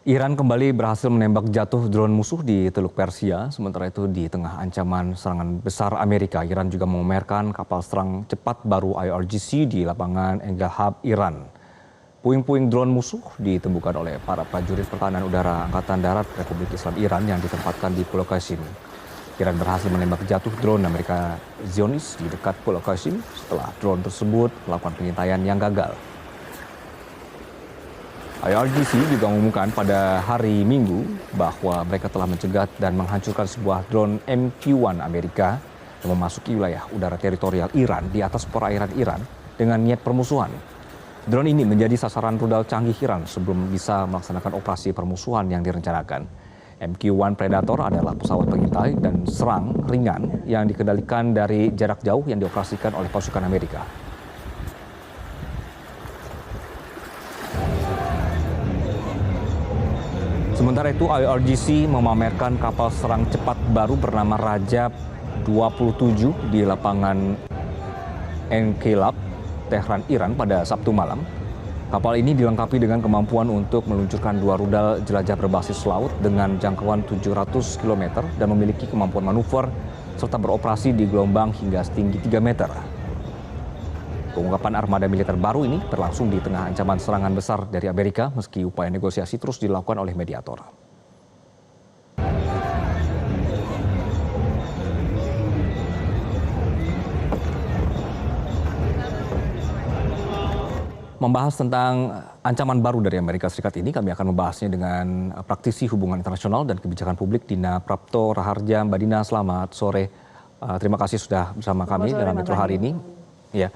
Iran kembali berhasil menembak jatuh drone musuh di Teluk Persia. Sementara itu di tengah ancaman serangan besar Amerika, Iran juga memamerkan kapal serang cepat baru IRGC di lapangan Engelhab, Iran. Puing-puing drone musuh ditemukan oleh para prajurit pertahanan udara Angkatan Darat Republik Islam Iran yang ditempatkan di Pulau Qasim. Iran berhasil menembak jatuh drone Amerika Zionis di dekat Pulau Qasim setelah drone tersebut melakukan pengintaian yang gagal. IRGC juga mengumumkan pada hari Minggu bahwa mereka telah mencegat dan menghancurkan sebuah drone MQ-1 Amerika yang memasuki wilayah udara teritorial Iran di atas perairan Iran dengan niat permusuhan. Drone ini menjadi sasaran rudal canggih Iran sebelum bisa melaksanakan operasi permusuhan yang direncanakan. MQ-1 Predator adalah pesawat pengintai dan serang ringan yang dikendalikan dari jarak jauh yang dioperasikan oleh pasukan Amerika. Sementara itu, IRGC memamerkan kapal serang cepat baru bernama Rajab 27 di lapangan Engelhab, Tehran, Iran pada Sabtu malam. Kapal ini dilengkapi dengan kemampuan untuk meluncurkan 2 rudal jelajah berbasis laut dengan jangkauan 700 km dan memiliki kemampuan manuver serta beroperasi di gelombang hingga setinggi 3 meter. Pengungkapan armada militer baru ini berlangsung di tengah ancaman serangan besar dari Amerika meski upaya negosiasi terus dilakukan oleh mediator. Membahas tentang ancaman baru dari Amerika Serikat ini, kami akan membahasnya dengan praktisi hubungan internasional dan kebijakan publik Dina Prapto Raharja. Mbak Dina, selamat sore. Terima kasih sudah bersama kami dalam Metro hari ini. Ya,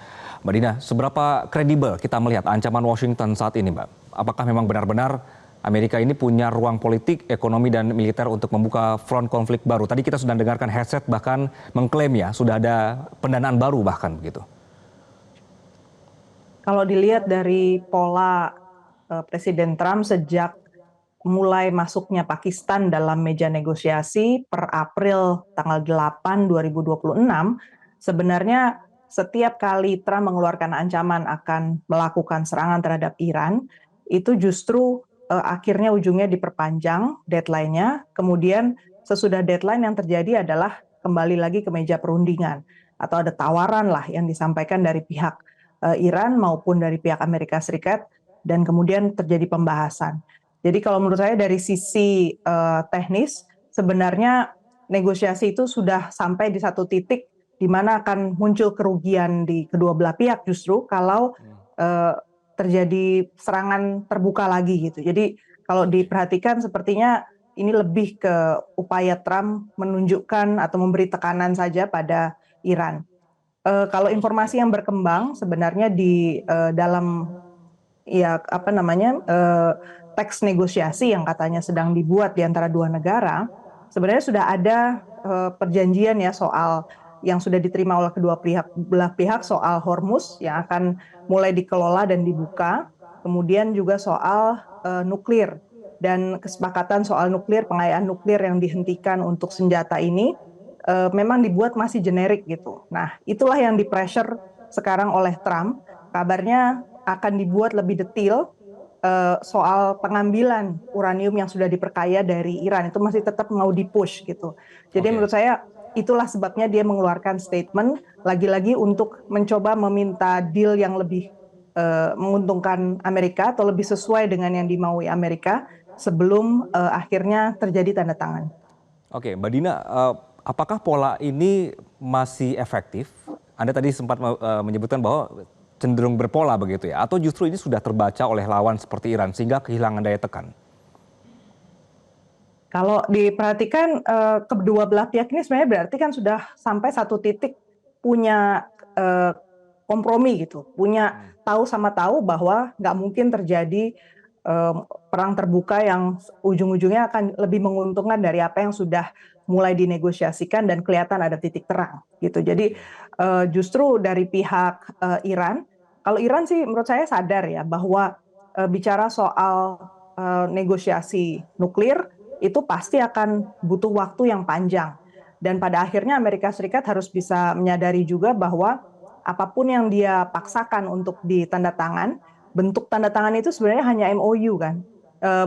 Mbak Dina, seberapa kredibel kita melihat ancaman Washington saat ini, Mbak? Apakah memang benar-benar Amerika ini punya ruang politik, ekonomi, dan militer untuk membuka front konflik baru? Tadi kita sudah dengarkan headset bahkan mengklaim ya, sudah ada pendanaan baru bahkan begitu. Kalau dilihat dari pola Presiden Trump sejak mulai masuknya Pakistan dalam meja negosiasi per April tanggal 8 2026, sebenarnya setiap kali Trump mengeluarkan ancaman akan melakukan serangan terhadap Iran, itu justru akhirnya ujungnya diperpanjang deadline-nya, kemudian sesudah deadline yang terjadi adalah kembali lagi ke meja perundingan atau ada tawaran lah yang disampaikan dari pihak Iran maupun dari pihak Amerika Serikat dan kemudian terjadi pembahasan. Jadi kalau menurut saya dari sisi teknis sebenarnya negosiasi itu sudah sampai di satu titik di mana akan muncul kerugian di kedua belah pihak justru kalau terjadi serangan terbuka lagi gitu. Jadi kalau diperhatikan sepertinya ini lebih ke upaya Trump menunjukkan atau memberi tekanan saja pada Iran. Kalau informasi yang berkembang sebenarnya di dalam teks negosiasi yang katanya sedang dibuat di antara dua negara, sebenarnya sudah ada perjanjian ya soal yang sudah diterima oleh kedua belah pihak soal Hormuz yang akan mulai dikelola dan dibuka, kemudian juga soal nuklir dan kesepakatan soal nuklir, pengayaan nuklir yang dihentikan untuk senjata ini memang dibuat masih generik gitu. Nah, itulah yang di-pressure sekarang oleh Trump. Kabarnya akan dibuat lebih detail soal pengambilan uranium yang sudah diperkaya dari Iran. Itu masih tetap mau di-push gitu. Jadi menurut saya itulah sebabnya dia mengeluarkan statement lagi-lagi untuk mencoba meminta deal yang lebih menguntungkan Amerika atau lebih sesuai dengan yang dimaui Amerika sebelum akhirnya terjadi tanda tangan. Oke, Mbak Dina, apakah pola ini masih efektif? Anda tadi sempat menyebutkan bahwa cenderung berpola begitu ya, atau justru ini sudah terbaca oleh lawan seperti Iran sehingga kehilangan daya tekan? Kalau diperhatikan kedua belah pihak ini sebenarnya berarti kan sudah sampai satu titik punya kompromi gitu, punya tahu sama tahu bahwa nggak mungkin terjadi perang terbuka yang ujung-ujungnya akan lebih menguntungkan dari apa yang sudah mulai dinegosiasikan dan kelihatan ada titik terang gitu. Jadi justru dari pihak Iran, kalau Iran sih menurut saya sadar ya bahwa bicara soal negosiasi nuklir itu pasti akan butuh waktu yang panjang. Dan pada akhirnya Amerika Serikat harus bisa menyadari juga bahwa apapun yang dia paksakan untuk ditanda tangan, bentuk tanda tangan itu sebenarnya hanya MOU kan.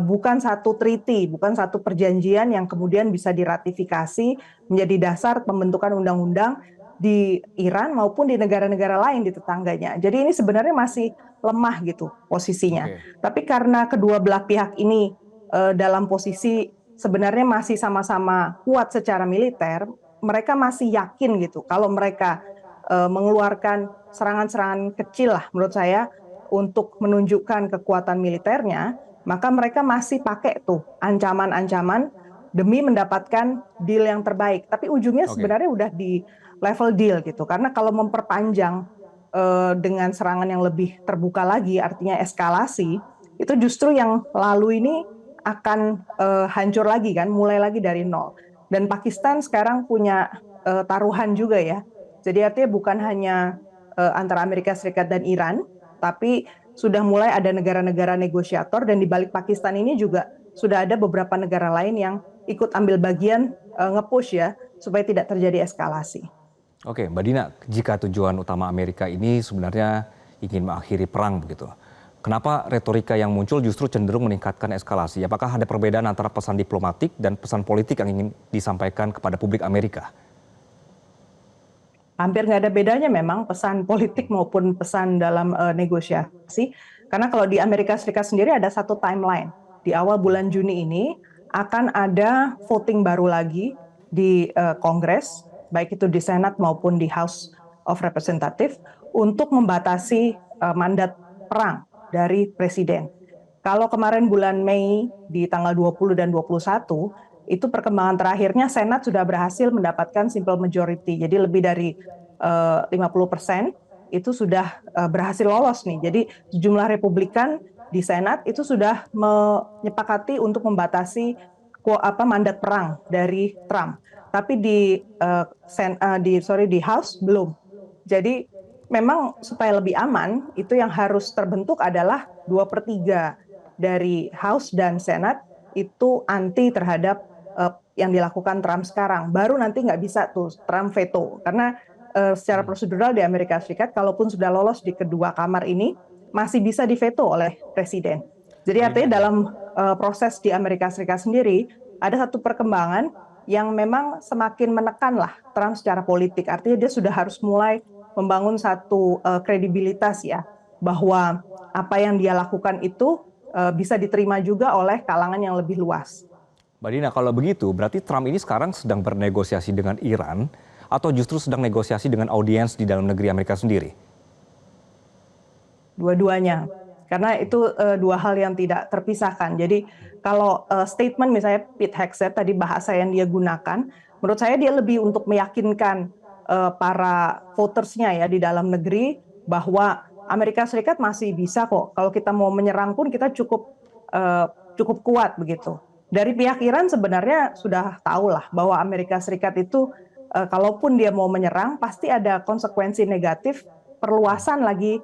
bukan satu treaty, bukan satu perjanjian yang kemudian bisa diratifikasi menjadi dasar pembentukan undang-undang di Iran maupun di negara-negara lain di tetangganya. Jadi ini sebenarnya masih lemah gitu posisinya. Oke. Tapi karena kedua belah pihak ini dalam posisi sebenarnya masih sama-sama kuat secara militer, mereka masih yakin gitu kalau mereka mengeluarkan serangan-serangan kecil lah menurut saya untuk menunjukkan kekuatan militernya, maka mereka masih pakai tuh ancaman-ancaman demi mendapatkan deal yang terbaik. Tapi ujungnya Oke. sebenarnya udah di level deal gitu. Karena kalau memperpanjang dengan serangan yang lebih terbuka lagi, artinya eskalasi, itu justru yang lalu ini akan hancur lagi kan, mulai lagi dari nol. Dan Pakistan sekarang punya taruhan juga ya. Jadi artinya bukan hanya antara Amerika Serikat dan Iran, tapi sudah mulai ada negara-negara negosiator dan di balik Pakistan ini juga sudah ada beberapa negara lain yang ikut ambil bagian nge-push ya supaya tidak terjadi eskalasi. Oke, Mbak Dina, jika tujuan utama Amerika ini sebenarnya ingin mengakhiri perang begitu, kenapa retorika yang muncul justru cenderung meningkatkan eskalasi? Apakah ada perbedaan antara pesan diplomatik dan pesan politik yang ingin disampaikan kepada publik Amerika? Hampir nggak ada bedanya memang pesan politik maupun pesan dalam negosiasi. Karena kalau di Amerika Serikat sendiri ada satu timeline. Di awal bulan Juni ini akan ada voting baru lagi di Kongres, baik itu di Senat maupun di House of Representatives, untuk membatasi mandat perang dari Presiden. Kalau kemarin bulan Mei di tanggal 20 dan 21, itu perkembangan terakhirnya Senat sudah berhasil mendapatkan simple majority. Jadi lebih dari 50% itu sudah berhasil lolos nih. Jadi sejumlah Republikan di Senat itu sudah menyepakati untuk membatasi mandat perang dari Trump. Tapi di House belum. Jadi memang supaya lebih aman, itu yang harus terbentuk adalah 2/3 dari House dan Senat itu anti terhadap yang dilakukan Trump sekarang. Baru nanti nggak bisa tuh Trump veto. Karena secara prosedural di Amerika Serikat, kalaupun sudah lolos di kedua kamar ini, masih bisa diveto oleh Presiden. Jadi artinya dalam proses di Amerika Serikat sendiri, ada satu perkembangan yang memang semakin menekan lah Trump secara politik. Artinya dia sudah harus mulai membangun satu kredibilitas ya, bahwa apa yang dia lakukan itu bisa diterima juga oleh kalangan yang lebih luas. Mbak Dina, kalau begitu berarti Trump ini sekarang sedang bernegosiasi dengan Iran atau justru sedang negosiasi dengan audiens di dalam negeri Amerika sendiri? Dua-duanya. Karena itu dua hal yang tidak terpisahkan. Jadi kalau statement misalnya Pete Hegseth tadi bahasa yang dia gunakan, menurut saya dia lebih untuk meyakinkan para votersnya ya di dalam negeri bahwa Amerika Serikat masih bisa kok. Kalau kita mau menyerang pun kita cukup kuat begitu. Dari pihak Iran sebenarnya sudah tahu lah bahwa Amerika Serikat itu kalaupun dia mau menyerang pasti ada konsekuensi negatif perluasan lagi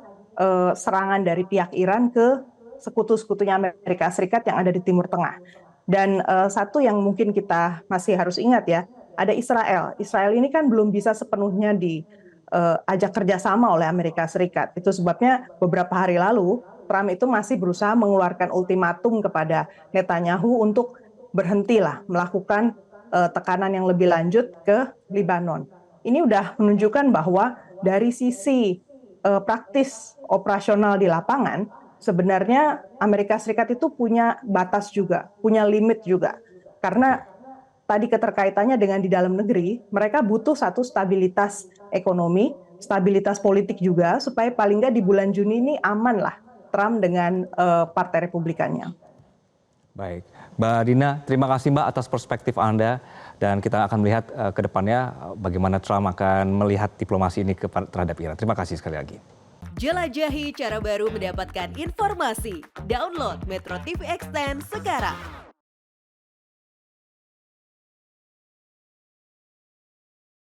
serangan dari pihak Iran ke sekutu-sekutunya Amerika Serikat yang ada di Timur Tengah. Dan satu yang mungkin kita masih harus ingat ya, ada Israel. Israel ini kan belum bisa sepenuhnya diajak kerjasama oleh Amerika Serikat. Itu sebabnya beberapa hari lalu Trump itu masih berusaha mengeluarkan ultimatum kepada Netanyahu untuk berhentilah melakukan tekanan yang lebih lanjut ke Lebanon. Ini udah menunjukkan bahwa dari sisi praktis operasional di lapangan, sebenarnya Amerika Serikat itu punya batas juga, punya limit juga. Karena tadi keterkaitannya dengan di dalam negeri, mereka butuh satu stabilitas ekonomi, stabilitas politik juga, supaya paling nggak di bulan Juni ini aman lah Trump dengan Partai Republikannya. Baik, Mbak Dina, terima kasih Mbak atas perspektif Anda dan kita akan melihat ke depannya bagaimana Trump akan melihat diplomasi ini terhadap Iran. Terima kasih sekali lagi. Jelajahi cara baru mendapatkan informasi. Download Metro TV Extend sekarang.